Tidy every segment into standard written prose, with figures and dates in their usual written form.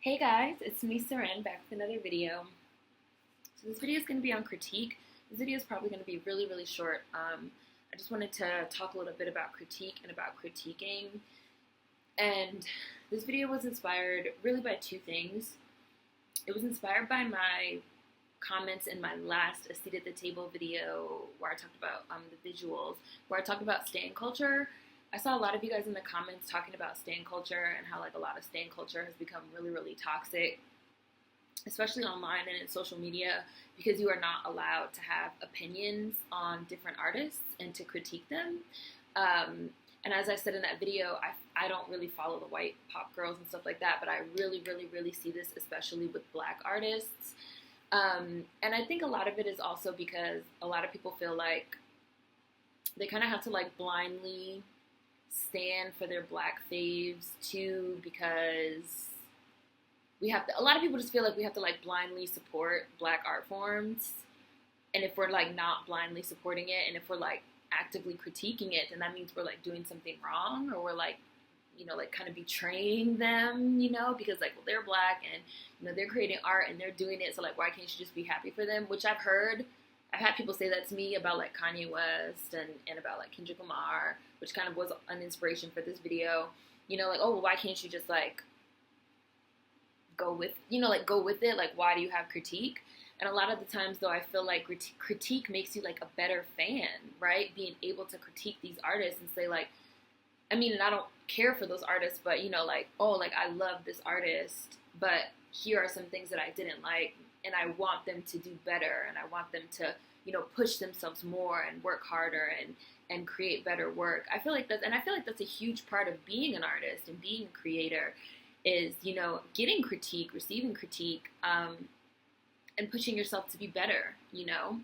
Hey guys, it's me, Seren, back with another video. So this video is going to be on critique. This video is probably going to be really, really short. I just wanted to talk a little bit about critique and about critiquing. And this video was inspired really by two things. It was inspired by my comments in my last A Seat at the Table video where I talked about the visuals, where I talked about stan culture. I saw a lot of you guys in the comments talking about stan culture and how a lot of stan culture has become really, really toxic, especially online and in social media, because you are not allowed to have opinions on different artists and to critique them. And as I said in that video, I don't really follow the white pop girls and stuff like that, but I really, really, really see this especially with black artists. And I think a lot of it is also because a lot of people feel like they kind of have to blindly stand for their black faves too, because we have to, a lot of people just feel like we have to blindly support black art forms, and if we're not blindly supporting it, and if we're actively critiquing it, then that means we're doing something wrong, or we're kind of betraying them, because well, they're black and they're creating art and they're doing it, so why can't you just be happy for them? Which I've had people say that to me about Kanye West and about Kendrick Lamar, which kind of was an inspiration for this video. Oh, well, why can't you just go with it? Why do you have critique? And a lot of the times, though, I feel like critique makes you a better fan, right? Being able to critique these artists and say and I don't care for those artists, but I love this artist, but here are some things that I didn't like, and I want them to do better, and I want them to, push themselves more and work harder and create better work. I feel like that's a huge part of being an artist and being a creator is, getting critique, receiving critique, and pushing yourself to be better, And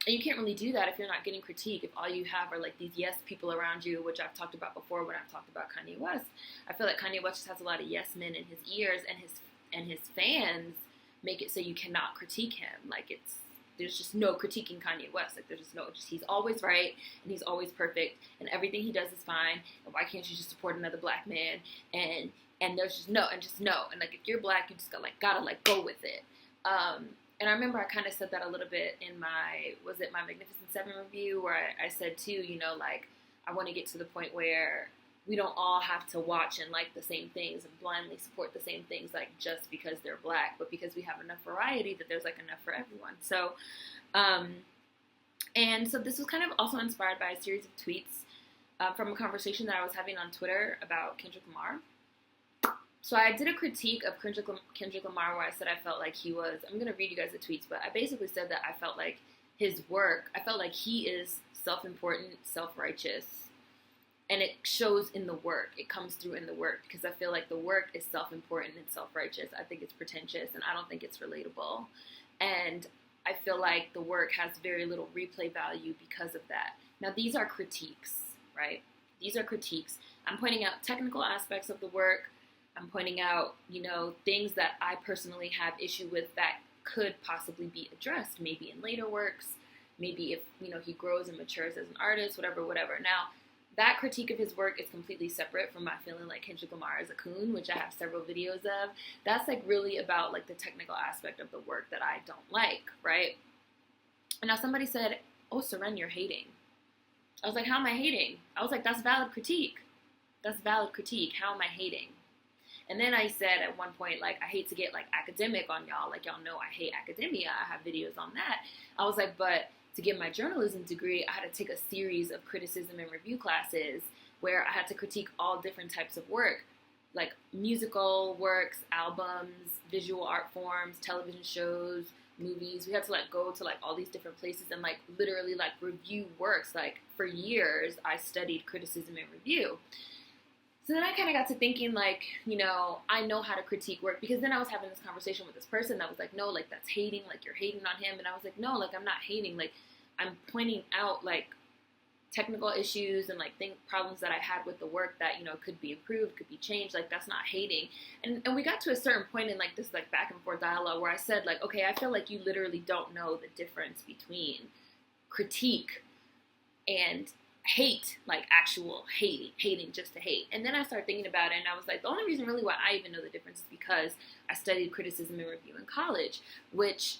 you can't really do that if you're not getting critique, if all you have are these yes people around you, which I've talked about before when I've talked about Kanye West. I feel like Kanye West just has a lot of yes men in his ears, and his fans make it so you cannot critique him. There's just no critiquing Kanye West. He's always right, and he's always perfect, and everything he does is fine, and why can't you just support another black man? And there's just no, and if you're black, you just gotta go with it. And I remember I kind of said that a little bit in my Magnificent Seven review, where I said too, I want to get to the point where we don't all have to watch and like the same things and blindly support the same things, just because they're black, but because we have enough variety that there's enough for everyone. So, and so this was kind of also inspired by a series of tweets from a conversation that I was having on Twitter about Kendrick Lamar. So I did a critique of Kendrick Lamar where I said I felt like he was, I'm going to read you guys the tweets, but I basically said that I felt like his work, I felt like he is self-important, self-righteous, and it shows in the work. It comes through in the work, because I feel like the work is self-important and self-righteous. I think it's pretentious, and I don't think it's relatable. And I feel like the work has very little replay value because of that. Now, these are critiques, right? These are critiques. I'm pointing out technical aspects of the work. I'm pointing out, things that I personally have issue with that could possibly be addressed, maybe in later works, maybe if, he grows and matures as an artist, whatever. Now, that critique of his work is completely separate from my feeling like Kendrick Lamar is a coon, which I have several videos of. That's really about the technical aspect of the work that I don't like, right? And now somebody said, oh, Seren, you're hating. I was like, how am I hating? I was like, that's valid critique. That's valid critique. How am I hating? And then I said at one point, I hate to get academic on y'all. Y'all know I hate academia. I have videos on that. I was like, but to get my journalism degree, I had to take a series of criticism and review classes where I had to critique all different types of work, musical works, albums, visual art forms, television shows, movies. We had to go to all these different places and literally review works. For years, I studied criticism and review. So then I kind of got to thinking, I know how to critique work, because then I was having this conversation with this person that was like, no, that's hating, you're hating on him. And I was like, no, I'm not hating, I'm pointing out, technical issues and, problems that I had with the work that, could be improved, could be changed. That's not hating. And we got to a certain point in, this, back and forth dialogue where I said, okay, I feel like you literally don't know the difference between critique and hate, like actual hating just to hate. And then I started thinking about it, and I was like, the only reason really why I even know the difference is because I studied criticism and review in college, which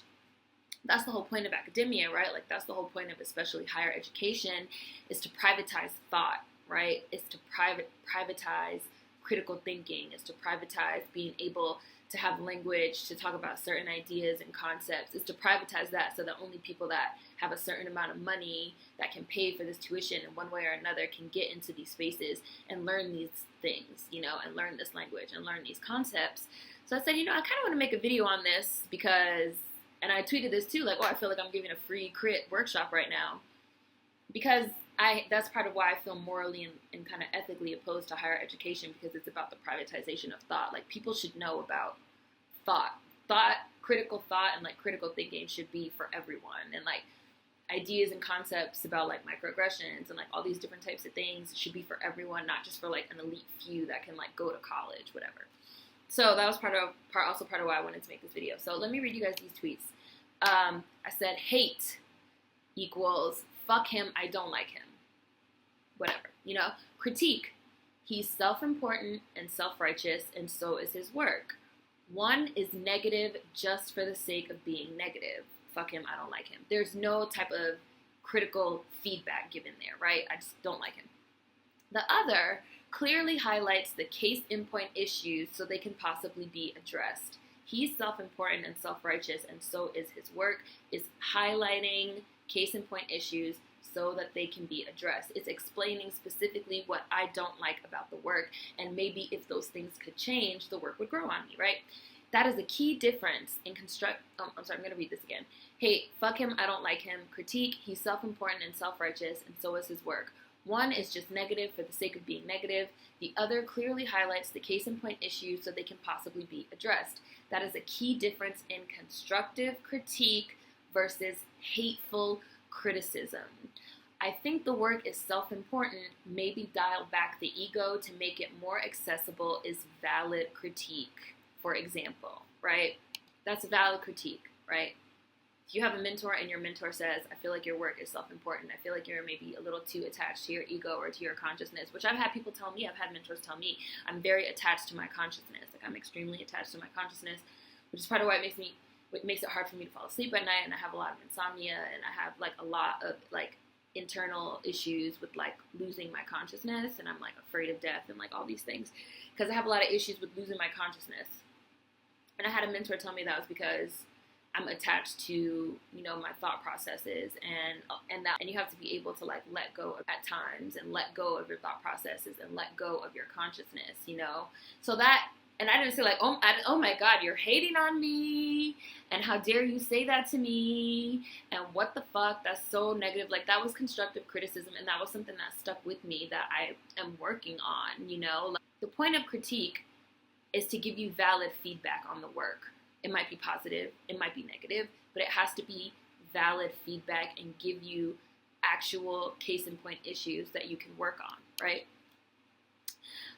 that's the whole point of academia, right? Like that's the whole point of especially higher education, is to privatize thought, right? Is to privatize critical thinking, is to privatize being able to have language to talk about certain ideas and concepts, is to privatize that so that only people that have a certain amount of money that can pay for this tuition in one way or another can get into these spaces and learn these things, you know, and learn this language and learn these concepts. So I said, you know, I kind of want to make a video on this because, and I tweeted this too, like, oh, I feel like I'm giving a free crit workshop right now, because that's part of why I feel morally and kind of ethically opposed to higher education, because it's about the privatization of thought. Like, people should know about thought, critical thought, and like critical thinking should be for everyone. And like ideas and concepts about like microaggressions and like all these different types of things should be for everyone, not just for like an elite few that can like go to college, whatever. So that was also part of why I wanted to make this video. So let me read you guys these tweets. I said, hate equals fuck him, I don't like him. Whatever, you know. Critique, he's self-important and self-righteous, and so is his work. One is negative just for the sake of being negative. Fuck him, I don't like him. There's no type of critical feedback given there, right? I just don't like him. The other clearly highlights the case in point issues so they can possibly be addressed. He's self-important and self-righteous, and so is his work, is highlighting case in point issues so that they can be addressed. It's explaining specifically what I don't like about the work, and maybe if those things could change, the work would grow on me, right? That is a key difference in I'm going to read this again. Hate, fuck him, I don't like him. Critique, he's self-important and self-righteous, and so is his work. One is just negative for the sake of being negative. The other clearly highlights the case in point issues so they can possibly be addressed. That is a key difference in constructive critique versus hateful criticism. I think the work is self-important. Maybe dial back the ego to make it more accessible is valid critique, for example, right? That's a valid critique, right? If you have a mentor and your mentor says, I feel like your work is self-important, I feel like you're maybe a little too attached to your ego or to your consciousness, which I've had people tell me, I've had mentors tell me, I'm very attached to my consciousness. Like, I'm extremely attached to my consciousness, which is part of why it makes it hard for me to fall asleep at night, and I have a lot of insomnia, and I have like a lot of like internal issues with like losing my consciousness, and I'm like afraid of death and like all these things because I have a lot of issues with losing my consciousness. And I had a mentor tell me that was because I'm attached to, you know, my thought processes, and you have to be able to like let go at times and let go of your thought processes and let go of your consciousness, you know. So that, and I didn't say like, oh my God, you're hating on me, and how dare you say that to me, and what the fuck, that's so negative. Like, that was constructive criticism, and that was something that stuck with me that I am working on, you know. Like, the point of critique is to give you valid feedback on the work. It might be positive, it might be negative, but it has to be valid feedback and give you actual case in point issues that you can work on, right?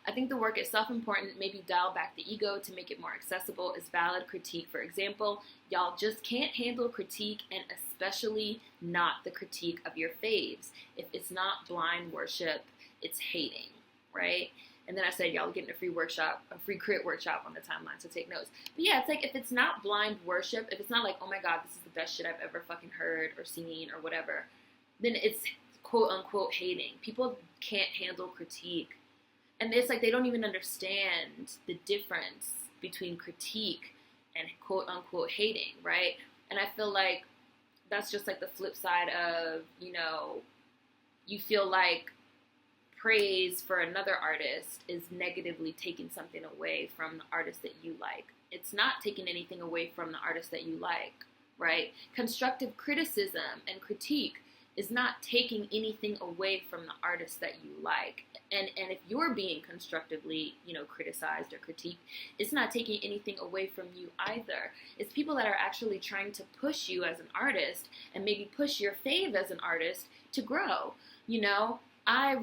I think the work is self-important. Maybe dial back the ego to make it more accessible is valid critique. For example, y'all just can't handle critique, and especially not the critique of your faves. If it's not blind worship, it's hating, right? And then I said, y'all getting a free crit workshop on the timeline, so take notes. But yeah, it's like, if it's not blind worship, if it's not like, oh my God, this is the best shit I've ever fucking heard or seen or whatever, then it's quote unquote hating. People can't handle critique. And it's like they don't even understand the difference between critique and quote unquote hating, right? And I feel like that's just like the flip side of, you know, you feel like praise for another artist is negatively taking something away from the artist that you like. It's not taking anything away from the artist that you like, right? Constructive criticism and critique is not taking anything away from the artist that you like. And if you're being constructively, you know, criticized or critiqued, it's not taking anything away from you either. It's people that are actually trying to push you as an artist and maybe push your fave as an artist to grow, you know? I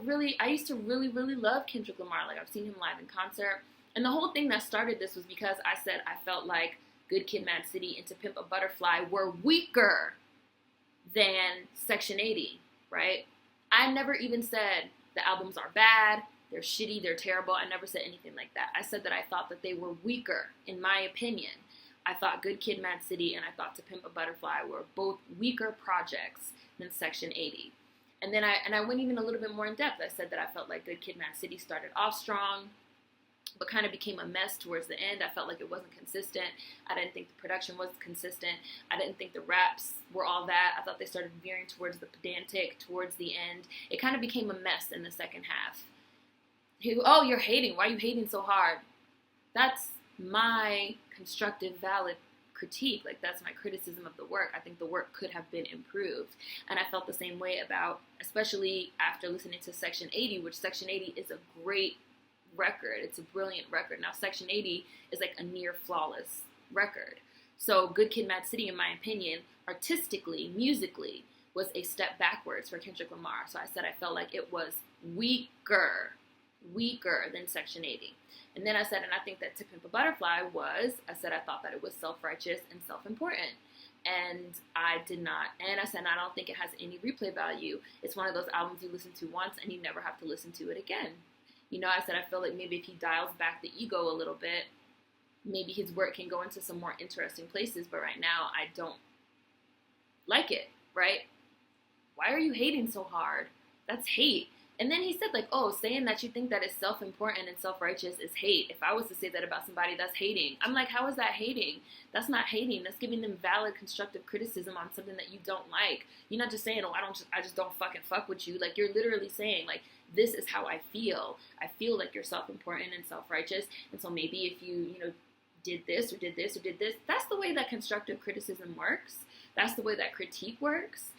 used to really, really love Kendrick Lamar. Like, I've seen him live in concert. And the whole thing that started this was because I said I felt like Good Kid, Mad City and To Pimp a Butterfly were weaker than Section 80, right? I never even said the albums are bad, they're shitty, they're terrible. I never said anything like that. I said that I thought that they were weaker, in my opinion. I thought Good Kid, Mad City and I thought To Pimp a Butterfly were both weaker projects than Section 80. And then I went even a little bit more in depth. I said that I felt like Good Kid, Mad City started off strong, but kind of became a mess towards the end. I felt like it wasn't consistent. I didn't think the production was consistent. I didn't think the raps were all that. I thought they started veering towards the pedantic towards the end. It kind of became a mess in the second half. Oh, you're hating. Why are you hating so hard? That's my constructive, valid critique. Like, that's my criticism of the work. I think the work could have been improved. And I felt the same way about, especially after listening to Section 80, which Section 80 is a great record. It's a brilliant record. Now, Section 80 is like a near flawless record. So Good Kid, Mad City, in my opinion, artistically, musically, was a step backwards for Kendrick Lamar. So I said I felt like it was weaker than Section 80. And then I said, and I think that To Pimp a Butterfly was, I said I thought that it was self-righteous and self-important. And I did not. And I said, I don't think it has any replay value. It's one of those albums you listen to once and you never have to listen to it again. You know, I said I feel like maybe if he dials back the ego a little bit, maybe his work can go into some more interesting places. But right now, I don't like it, right? Why are you hating so hard? That's hate. And then he said, like, oh, saying that you think that it's self-important and self-righteous is hate. If I was to say that about somebody, that's hating. I'm like, how is that hating? That's not hating. That's giving them valid, constructive criticism on something that you don't like. You're not just saying, oh, I just don't fucking fuck with you. Like, you're literally saying, like, this is how I feel. I feel like you're self-important and self-righteous. And so maybe if you did this or did this or did this, that's the way that constructive criticism works. That's the way that critique works.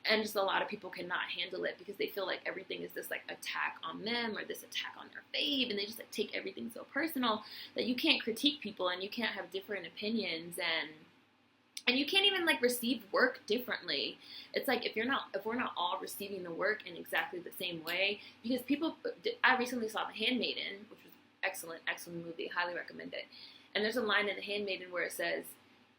And just a lot of people cannot handle it because they feel like everything is this like attack on them or this attack on their fave, and they just like take everything so personal that you can't critique people and you can't have different opinions and you can't even like receive work differently. It's like if we're not all receiving the work in exactly the same way, because I recently saw The Handmaiden, which was excellent movie, highly recommend it. And there's a line in The Handmaiden where it says,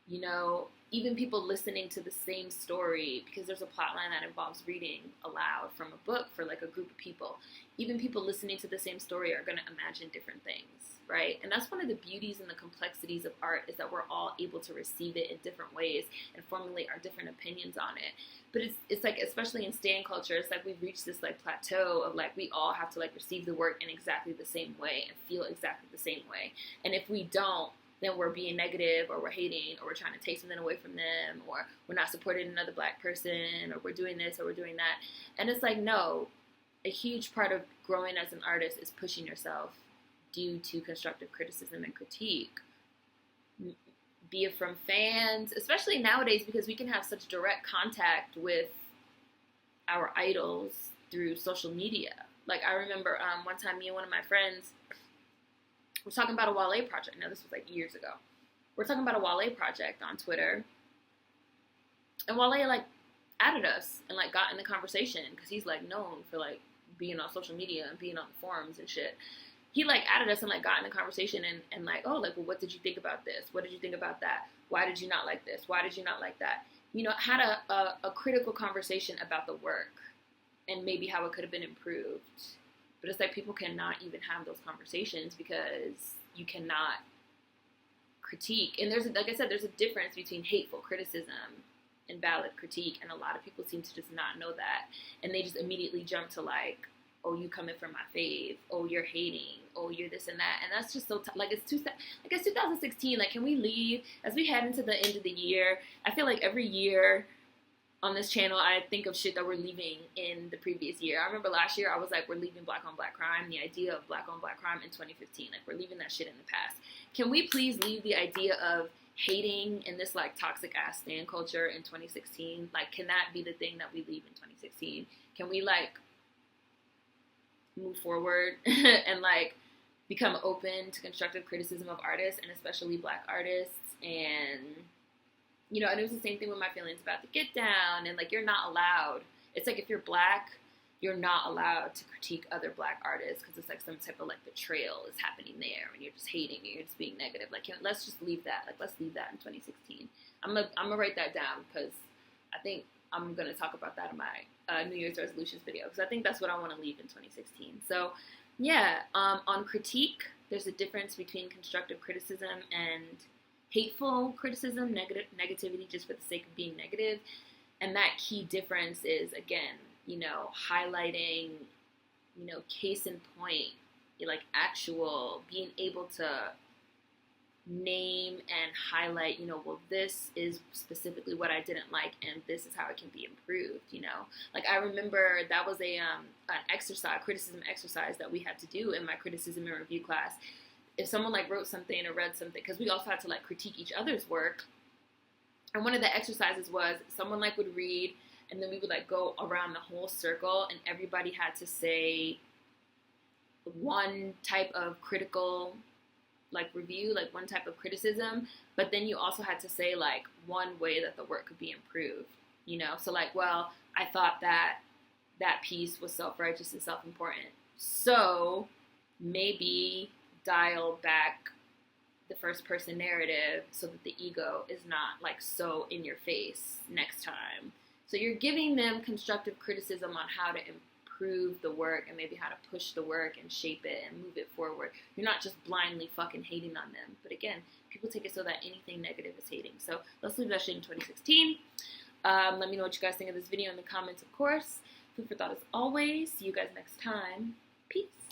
you know, even people listening to the same story, because there's a plot line that involves reading aloud from a book for like a group of people, even people listening to the same story are going to imagine different things, right? And that's one of the beauties and the complexities of art, is that we're all able to receive it in different ways and formulate our different opinions on it. But it's like, especially in stan culture, it's like we've reached this like plateau of like we all have to like receive the work in exactly the same way and feel exactly the same way. And if we don't, then we're being negative, or we're hating, or we're trying to take something away from them, or we're not supporting another black person, or we're doing this, or we're doing that. And it's like, no, a huge part of growing as an artist is pushing yourself due to constructive criticism and critique. Be it from fans, especially nowadays, because we can have such direct contact with our idols through social media. Like, I remember one time me and one of my friends we're talking about a Wale project. Now, this was like years ago. We're talking about a Wale project on Twitter. And Wale, like, added us and, like, got in the conversation because he's, like, known for, like, being on social media and being on the forums and shit. He, like, added us and, like, got in the conversation and like, oh, like, well, what did you think about this? What did you think about that? Why did you not like this? Why did you not like that? You know, had a critical conversation about the work and maybe how it could have been improved. But it's like people cannot even have those conversations because you cannot critique. And there's, like I said, there's a difference between hateful criticism and valid critique. And a lot of people seem to just not know that. And they just immediately jump to like, oh, you coming from my fave. Oh, you're hating. Oh, you're this and that. And that's just so, it's 2016. Like, can we leave? As we head into the end of the year, I feel like every year on this channel, I think of shit that we're leaving in the previous year. I remember last year, I was like, we're leaving black on black crime, the idea of black on black crime in 2015. Like, we're leaving that shit in the past. Can we please leave the idea of hating and this, like, toxic-ass stan culture in 2016? Like, can that be the thing that we leave in 2016? Can we, like, move forward and, like, become open to constructive criticism of artists, and especially black artists, and... You know, and it was the same thing with my feelings about the Get Down, and, like, you're not allowed. It's like if you're black, you're not allowed to critique other black artists because it's like some type of, like, betrayal is happening there, and you're just hating, and you're just being negative. Like, let's just leave that. Like, let's leave that in 2016. I'm gonna write that down because I think I'm going to talk about that in my New Year's resolutions video, because I think that's what I want to leave in 2016. So yeah, on critique, there's a difference between constructive criticism and hateful criticism, negativity just for the sake of being negative. And that key difference is, again, highlighting, case in point, like actual being able to name and highlight, well, this is specifically what I didn't like, and this is how it can be improved. Like I remember that was an criticism exercise that we had to do in my criticism and review class. If someone like wrote something or read something, because we also had to like critique each other's work, and one of the exercises was someone like would read, and then we would like go around the whole circle, and everybody had to say one type of critical like review, like one type of criticism, but then you also had to say like one way that the work could be improved, so like, well, I thought that piece was self-righteous and self-important, so maybe dial back the first person narrative so that the ego is not like so in your face next time. So you're giving them constructive criticism on how to improve the work and maybe how to push the work and shape it and move it forward. You're not just blindly fucking hating on them. But again, people take it so that anything negative is hating. So let's leave that shit in 2016. Let me know what you guys think of this video in the comments, of course. Food for thought as always. See you guys next time. Peace.